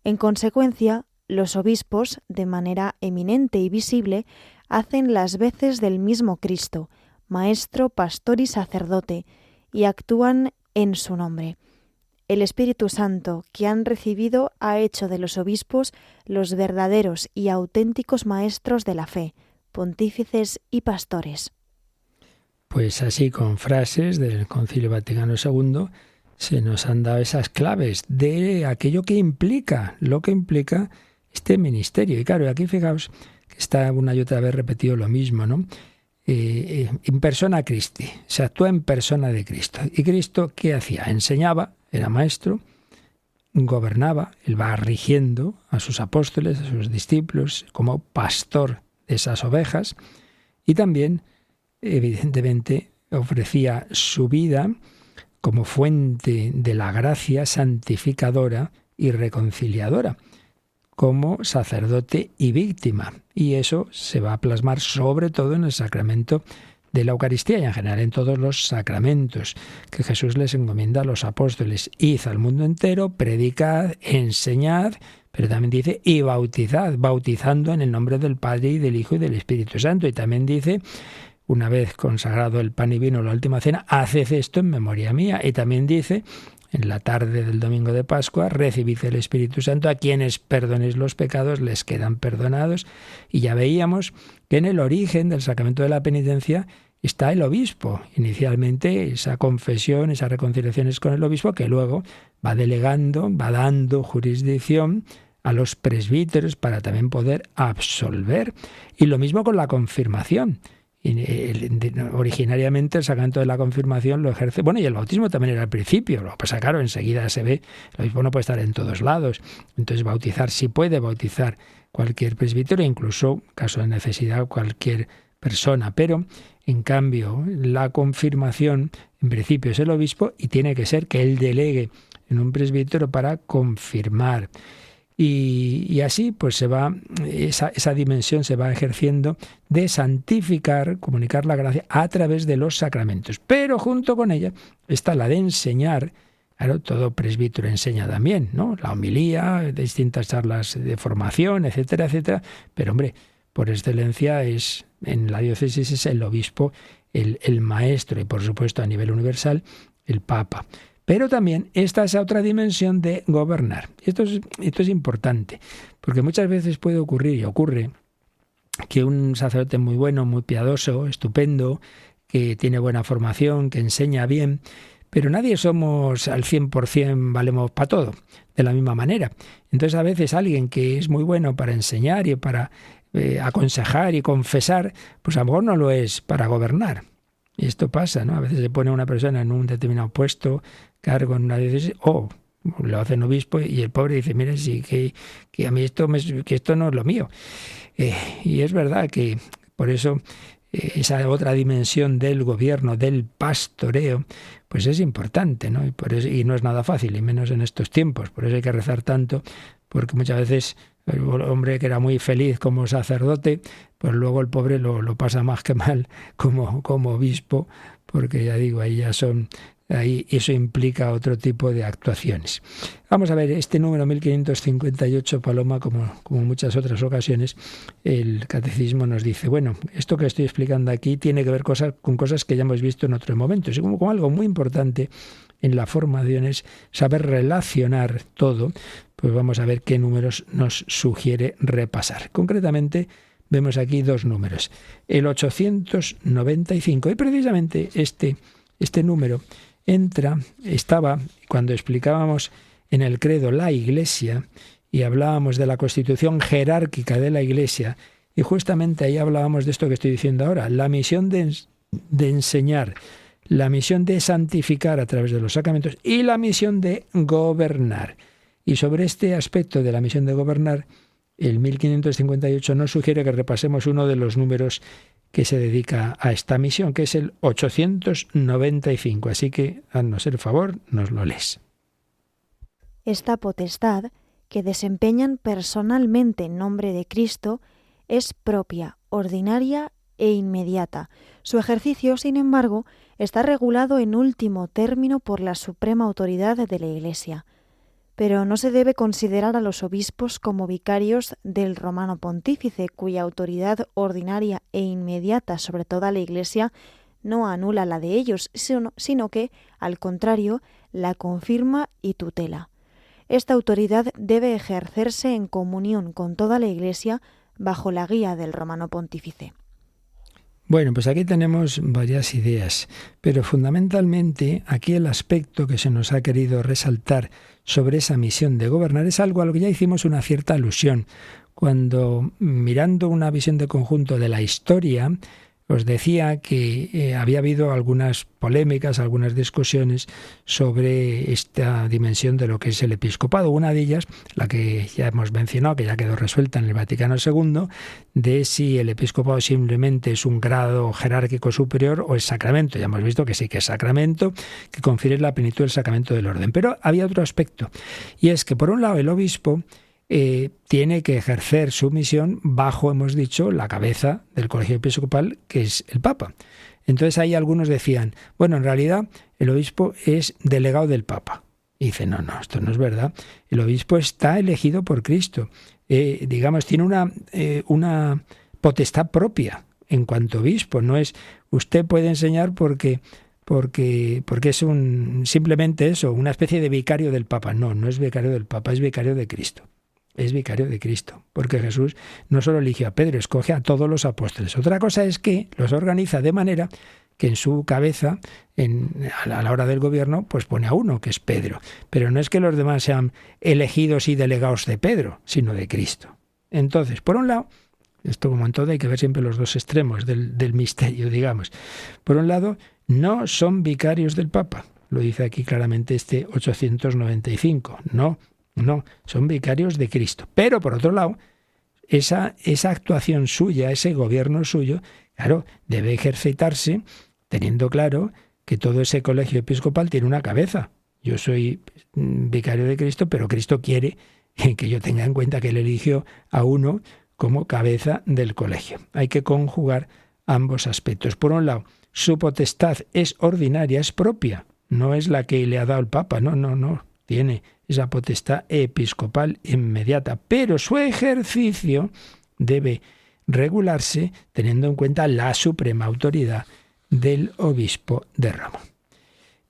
C: En consecuencia, los obispos, de manera eminente y visible, hacen las veces del mismo Cristo, Maestro, Pastor y Sacerdote, y actúan en su nombre. El Espíritu Santo que han recibido ha hecho de los obispos los verdaderos y auténticos maestros de la fe, pontífices y pastores.
B: Pues así, con frases del Concilio Vaticano II, se nos han dado esas claves de aquello que implica, lo que implica este ministerio. Y claro, aquí fijaos que está una y otra vez repetido lo mismo, ¿no? In persona Christi, se actúa en persona de Cristo. ¿Y Cristo qué hacía? Enseñaba, era maestro, gobernaba, él va rigiendo a sus apóstoles, a sus discípulos, como pastor de esas ovejas, y también, evidentemente, ofrecía su vida como fuente de la gracia santificadora y reconciliadora, como sacerdote y víctima. Y eso se va a plasmar sobre todo en el sacramento de la Eucaristía y en general en todos los sacramentos que Jesús les encomienda a los apóstoles. Id al mundo entero, predicad, enseñad, pero también dice y bautizad, bautizando en el nombre del Padre y del Hijo y del Espíritu Santo. Y también dice, una vez consagrado el pan y vino, la última cena, haced esto en memoria mía. Y también dice, en la tarde del domingo de Pascua, recibid el Espíritu Santo, a quienes perdonéis los pecados les quedan perdonados. Y ya veíamos que en el origen del sacramento de la penitencia está el obispo. Inicialmente esa confesión, esas reconciliaciones con el obispo, que luego va delegando, va dando jurisdicción a los presbíteros para también poder absolver. Y lo mismo con la confirmación. Originariamente el sacramento de la confirmación lo ejerce, bueno, y el bautismo también era al principio, lo que pasa, claro, enseguida se ve, el obispo no puede estar en todos lados, entonces bautizar sí puede bautizar cualquier presbítero, incluso, en caso de necesidad, cualquier persona, pero en cambio la confirmación en principio es el obispo y tiene que ser que él delegue en un presbítero para confirmar. Y así pues se va, esa dimensión se va ejerciendo de santificar, comunicar la gracia a través de los sacramentos. Pero junto con ella está la de enseñar. Claro, todo presbítero enseña también, ¿no? La homilía, distintas charlas de formación, etcétera, etcétera. Pero hombre, por excelencia en la diócesis es el obispo, el maestro y por supuesto a nivel universal el Papa. Pero también esta es otra dimensión de gobernar. Esto es importante, porque muchas veces puede ocurrir, y ocurre, que un sacerdote muy bueno, muy piadoso, estupendo, que tiene buena formación, que enseña bien, pero nadie somos al 100%, valemos para todo, de la misma manera. Entonces a veces alguien que es muy bueno para enseñar y para aconsejar y confesar, pues a lo mejor no lo es para gobernar. Y esto pasa, ¿no? A veces se pone una persona en un determinado puesto, cargo en una diócesis, lo hacen obispo y el pobre dice, mira, sí, que a mí esto no es lo mío. Y es verdad que por eso esa otra dimensión del gobierno, del pastoreo, pues es importante, ¿no? Y no es nada fácil, y menos en estos tiempos. Por eso hay que rezar tanto, porque muchas veces el hombre que era muy feliz como sacerdote, pues luego el pobre lo pasa más que mal como obispo, porque ya digo, ahí eso implica otro tipo de actuaciones. Vamos a ver, este número 1558, Paloma, como muchas otras ocasiones, el Catecismo nos dice, bueno, esto que estoy explicando aquí tiene que ver con cosas que ya hemos visto en otros momentos, y como algo muy importante en la formación es saber relacionar todo, pues vamos a ver qué números nos sugiere repasar. Concretamente, vemos aquí dos números, el 895, y precisamente este número estaba cuando explicábamos en el credo la Iglesia y hablábamos de la constitución jerárquica de la Iglesia, y justamente ahí hablábamos de esto que estoy diciendo ahora, la misión de enseñar, la misión de santificar a través de los sacramentos y la misión de gobernar. Y sobre este aspecto de la misión de gobernar, el 1558 nos sugiere que repasemos uno de los números que se dedica a esta misión, que es el 895. Así que, haznos el favor, nos lo lees.
C: Esta potestad, que desempeñan personalmente en nombre de Cristo, es propia, ordinaria e inmediata. Su ejercicio, sin embargo, está regulado en último término por la suprema autoridad de la Iglesia. Pero no se debe considerar a los obispos como vicarios del romano pontífice, cuya autoridad ordinaria e inmediata sobre toda la Iglesia no anula la de ellos, sino que, al contrario, la confirma y tutela. Esta autoridad debe ejercerse en comunión con toda la Iglesia bajo la guía del romano pontífice.
B: Bueno, pues aquí tenemos varias ideas, pero fundamentalmente aquí el aspecto que se nos ha querido resaltar sobre esa misión de gobernar es algo a lo que ya hicimos una cierta alusión. Cuando, mirando una visión de conjunto de la historia, os decía que había habido algunas polémicas, algunas discusiones sobre esta dimensión de lo que es el episcopado. Una de ellas, la que ya hemos mencionado, que ya quedó resuelta en el Vaticano II, de si el episcopado simplemente es un grado jerárquico superior o es sacramento. Ya hemos visto que sí que es sacramento, que confiere la plenitud del sacramento del orden. Pero había otro aspecto, y es que por un lado el obispo tiene que ejercer su misión bajo, hemos dicho, la cabeza del colegio episcopal, que es el Papa. Entonces ahí algunos decían, bueno, en realidad el obispo es delegado del Papa. Y dice, no, esto no es verdad. El obispo está elegido por Cristo. Tiene una potestad propia en cuanto obispo. No es, usted puede enseñar porque es simplemente eso, una especie de vicario del Papa. No es vicario del Papa, es vicario de Cristo. Es vicario de Cristo, porque Jesús no solo eligió a Pedro, escoge a todos los apóstoles. Otra cosa es que los organiza de manera que en su cabeza, a la hora del gobierno, pues pone a uno, que es Pedro. Pero no es que los demás sean elegidos y delegados de Pedro, sino de Cristo. Entonces, por un lado, esto como en todo hay que ver siempre los dos extremos del misterio, digamos. Por un lado, no son vicarios del Papa, lo dice aquí claramente este 895, no, son vicarios de Cristo. Pero por otro lado, esa actuación suya, ese gobierno suyo, Claro, debe ejercitarse teniendo claro que todo ese colegio episcopal tiene una cabeza. Yo soy vicario de Cristo, pero Cristo quiere que yo tenga en cuenta que Él eligió a uno como cabeza del colegio. Hay que conjugar ambos aspectos. Por un lado, su potestad es ordinaria, es propia, no es la que le ha dado el Papa, no. Tiene esa potestad episcopal inmediata, pero su ejercicio debe regularse teniendo en cuenta la suprema autoridad del obispo de Roma.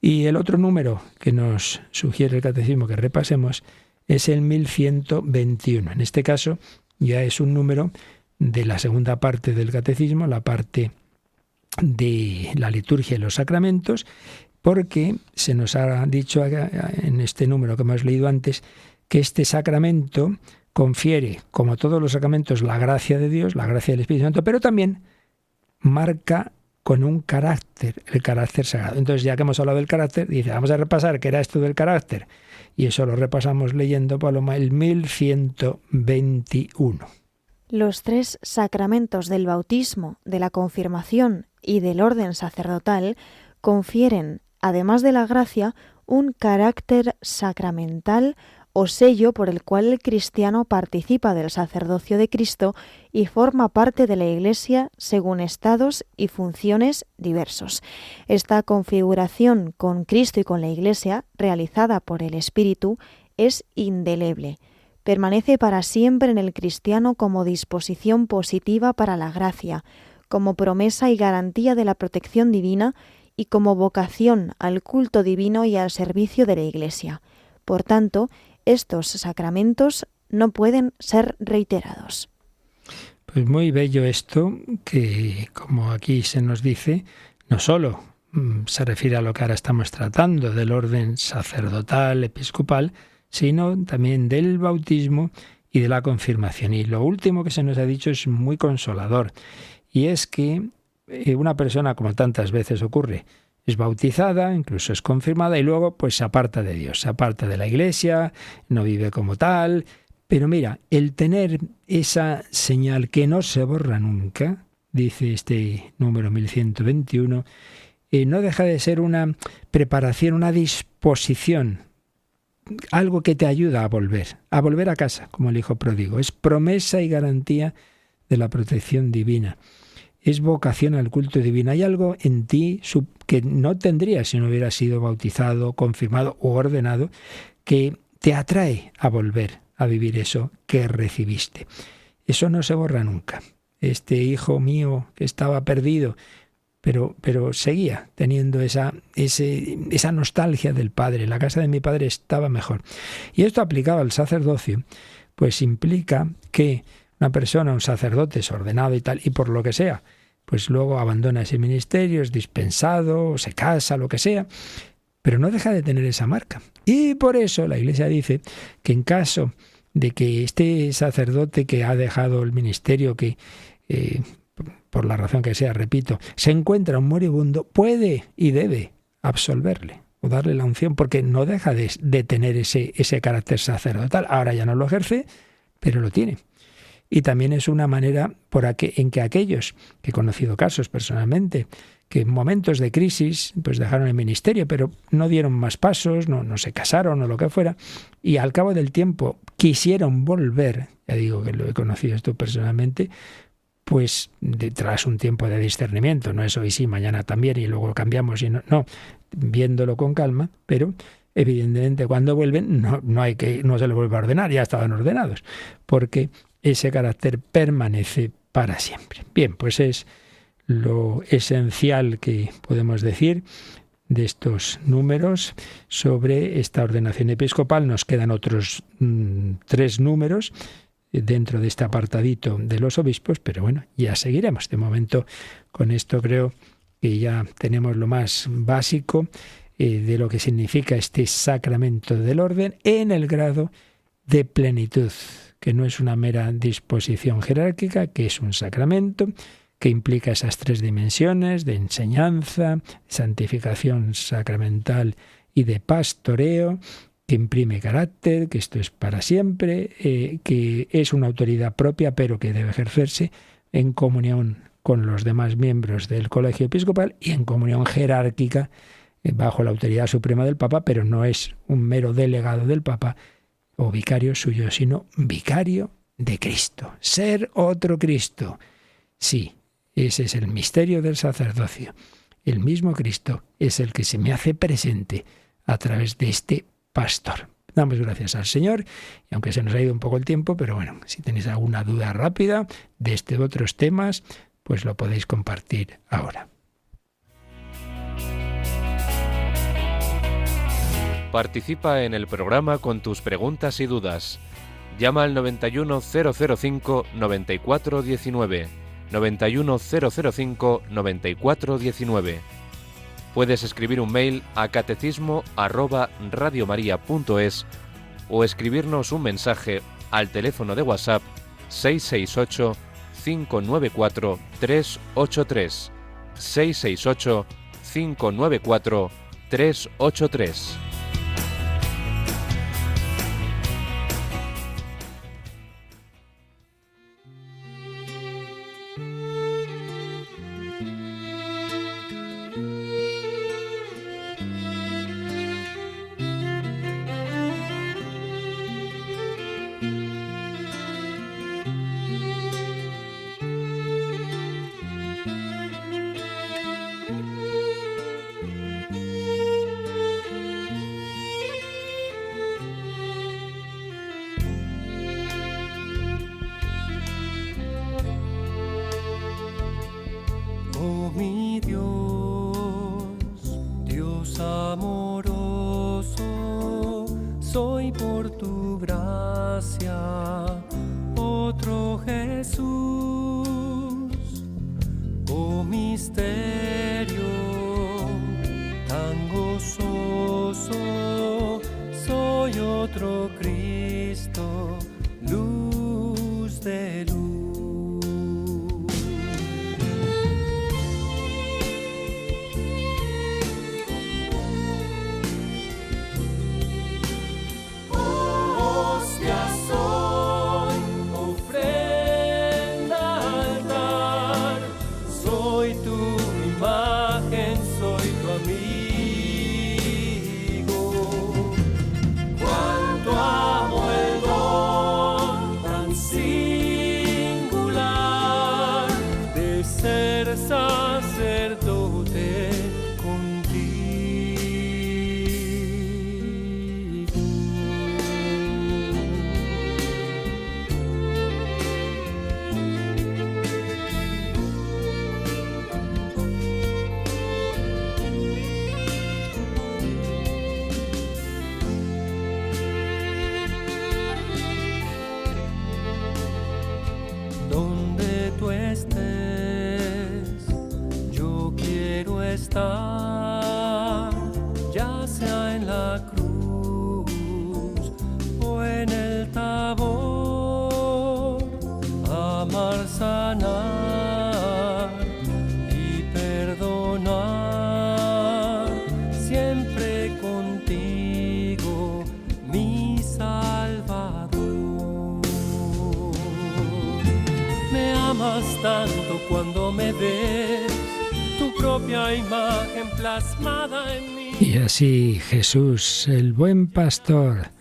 B: Y el otro número que nos sugiere el catecismo que repasemos es el 1121. En este caso ya es un número de la segunda parte del catecismo, la parte de la liturgia y los sacramentos, porque se nos ha dicho en este número que hemos leído antes que este sacramento confiere, como todos los sacramentos, la gracia de Dios, la gracia del Espíritu Santo, pero también marca con un carácter, el carácter sagrado. Entonces, ya que hemos hablado del carácter, dice, vamos a repasar qué era esto del carácter. Y eso lo repasamos leyendo, Paloma, el 1121.
C: Los 3 sacramentos del bautismo, de la confirmación y del orden sacerdotal confieren, además de la gracia, un carácter sacramental o sello por el cual el cristiano participa del sacerdocio de Cristo y forma parte de la Iglesia según estados y funciones diversos. Esta configuración con Cristo y con la Iglesia, realizada por el Espíritu, es indeleble. Permanece para siempre en el cristiano como disposición positiva para la gracia, como promesa y garantía de la protección divina y como vocación al culto divino y al servicio de la Iglesia. Por tanto, estos sacramentos no pueden ser reiterados.
B: Pues muy bello esto, que como aquí se nos dice, no solo se refiere a lo que ahora estamos tratando, del orden sacerdotal, episcopal, sino también del bautismo y de la confirmación. Y lo último que se nos ha dicho es muy consolador, y es que una persona, como tantas veces ocurre, es bautizada, incluso es confirmada y luego pues se aparta de Dios, se aparta de la Iglesia, no vive como tal. Pero mira, el tener esa señal que no se borra nunca, dice este número 1121, no deja de ser una preparación, una disposición, algo que te ayuda a volver a casa, como el hijo pródigo. Es promesa y garantía de la protección divina. Es vocación al culto divino. Hay algo en ti que no tendrías si no hubieras sido bautizado, confirmado o ordenado, que te atrae a volver a vivir eso que recibiste. Eso no se borra nunca. Este hijo mío que estaba perdido, pero seguía teniendo esa nostalgia del padre. La casa de mi padre estaba mejor. Y esto aplicado al sacerdocio, pues implica que una persona, un sacerdote es ordenado y tal, y por lo que sea, pues luego abandona ese ministerio, es dispensado, se casa, lo que sea, pero no deja de tener esa marca. Y por eso la Iglesia dice que en caso de que este sacerdote que ha dejado el ministerio, que por la razón que sea, repito, se encuentra un moribundo, puede y debe absolverle o darle la unción, porque no deja de tener ese carácter sacerdotal. Ahora ya no lo ejerce, pero lo tiene. Y también es una manera en que aquellos, que he conocido casos personalmente, que en momentos de crisis pues dejaron el ministerio, pero no dieron más pasos, no se casaron o lo que fuera, y al cabo del tiempo quisieron volver, ya digo que lo he conocido esto personalmente, pues tras un tiempo de discernimiento, no es hoy sí, mañana también, y luego cambiamos, y no, viéndolo con calma, pero evidentemente cuando vuelven no se les vuelve a ordenar, ya estaban ordenados, porque ese carácter permanece para siempre. Bien, pues es lo esencial que podemos decir de estos números sobre esta ordenación episcopal. Nos quedan otros 3 números dentro de este apartadito de los obispos, pero bueno, ya seguiremos. De momento, con esto creo que ya tenemos lo más básico de lo que significa este sacramento del orden en el grado de plenitud, que no es una mera disposición jerárquica, que es un sacramento que implica esas 3 dimensiones de enseñanza, santificación sacramental y de pastoreo, que imprime carácter, que esto es para siempre, que es una autoridad propia, pero que debe ejercerse en comunión con los demás miembros del colegio episcopal y en comunión jerárquica bajo la autoridad suprema del Papa, pero no es un mero delegado del Papa o vicario suyo, sino vicario de Cristo. Ser otro Cristo. Sí, ese es el misterio del sacerdocio. El mismo Cristo es el que se me hace presente a través de este pastor. Damos gracias al Señor, y aunque se nos ha ido un poco el tiempo, pero bueno, si tenéis alguna duda rápida de este u otros temas, pues lo podéis compartir ahora.
D: Participa en el programa con tus preguntas y dudas. Llama al 91005-9419, 91005-9419. Puedes escribir un mail a catecismo@radiomaria.es o escribirnos un mensaje al teléfono de WhatsApp 668 594 383, 668 594 383.
E: Oh mi Dios, Dios amoroso, soy por tu gracia otro Jesús. Oh misterio tan gozoso, soy otro Cristo, luz de luz. Donde tú estés, yo quiero estar, ya sea en la cruz o en el Tabor, amar, sanar y perdonar, siempre contigo, mi Salvador. Me amas tanto cuando me ves tu propia imagen plasmada en mí.
B: Y así Jesús, el buen pastor,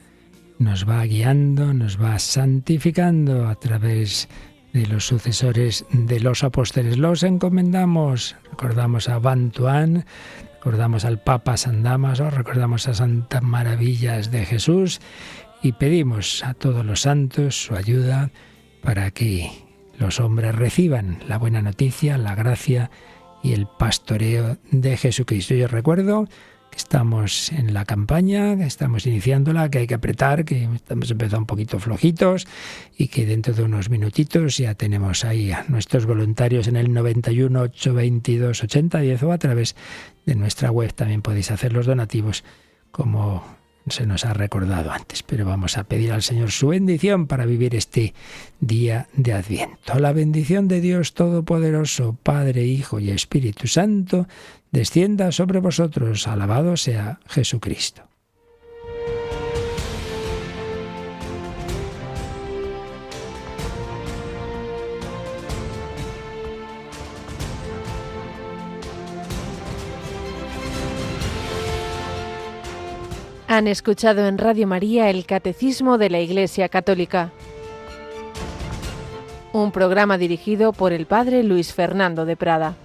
B: nos va guiando, nos va santificando a través de los sucesores de los apóstoles. Los encomendamos, recordamos a Bantuán, recordamos al Papa San Dámaso, recordamos a Santas Maravillas de Jesús y pedimos a todos los santos su ayuda para que los hombres reciban la buena noticia, la gracia y el pastoreo de Jesucristo. Yo recuerdo que estamos en la campaña, que estamos iniciándola, que hay que apretar, que estamos empezando un poquito flojitos y que dentro de unos minutitos ya tenemos ahí a nuestros voluntarios en el 91 822 8010 o a través de nuestra web también podéis hacer los donativos como se nos ha recordado antes, pero vamos a pedir al Señor su bendición para vivir este día de Adviento. La bendición de Dios Todopoderoso, Padre, Hijo y Espíritu Santo, descienda sobre vosotros. Alabado sea Jesucristo.
A: Han escuchado en Radio María el Catecismo de la Iglesia Católica, un programa dirigido por el Padre Luis Fernando de Prada.